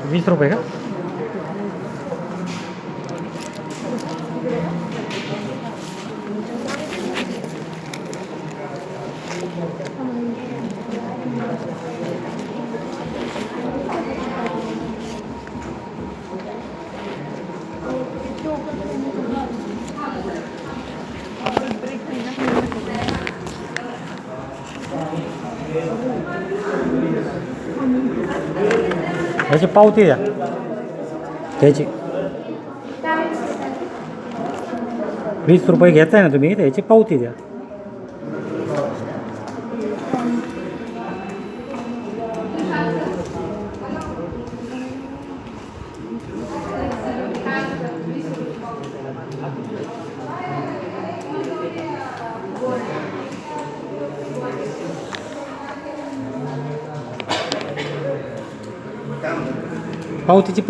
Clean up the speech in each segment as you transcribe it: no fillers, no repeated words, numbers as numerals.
₹20 का? ह्याची पावती द्या त्याची. ₹20 घेताय ना तुम्ही, त्याची पावती द्या. पावतीची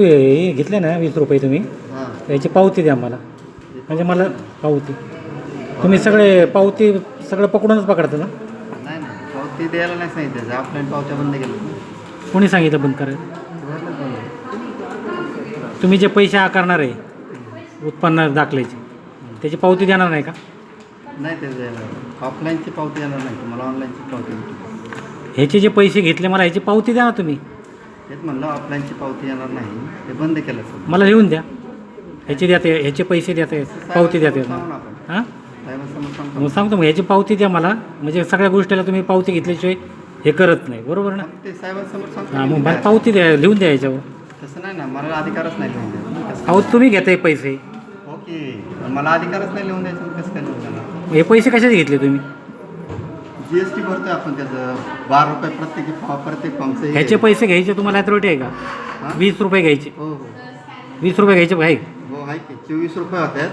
घेतले ना ₹20 तुम्ही, त्याची पावती द्या मला. म्हणजे मला पावती, तुम्ही सगळे पावती सगळं पकडूनच पकडता ना? नाही नाही, पावती द्यायला नाही सांगितलं. ऑफलाईन पावत्या बंद केल्या. कोणी सांगितलं बंद करायला? तुम्ही जे पैसे आकारणार आहे उत्पन्न दाखल्याचे, त्याची पावती देणार नाही का? नाही, ते द्यायला ऑफलाईनची पावती येणार नाही, तुम्हाला ऑनलाईनची पावती भेटेल. ह्याचे जे पैसे घेतले मला ह्याची पावती द्या ना तुम्ही. तेच म्हणलं, ऑफलाईनची पावती येणार नाही, ते बंद केलं सर. मला लिहून द्या. ह्याचे द्या, ते ह्याचे पैसे द्या, ते पावती द्या. ते सांगू ना आपण, हां साहेबांसमोर सांगतो. मग सांगतो, मग ह्याची पावती द्या मला. म्हणजे सगळ्या गोष्टीला तुम्ही पावती घेतल्याशिवाय हे करत नाही, बरोबर ना? ते साहेबांसमोर सांगतो. हां, मग मला पावती द्या, लिहून द्या ह्याच्यावर. तसं नाही ना, मला अधिकारच नाही लिहून द्यायचं. अहो तुम्ही घेताय पैसे, ओके, मला अधिकारच नाही लिहून द्यायचं, कसं काय लिहून देणार? हे पैसे कशाचे घेतले तुम्ही? GST भरतोय आपण, त्याचं ₹12 प्रत्येक फॉर्मचं. ह्याचे पैसे घ्यायचे तुम्हाला अथॉरिटी आहे का? हां? ₹20 घ्यायचे. हो हो ₹20 घ्यायचे आहे. हो, आहे की ₹24 होतात.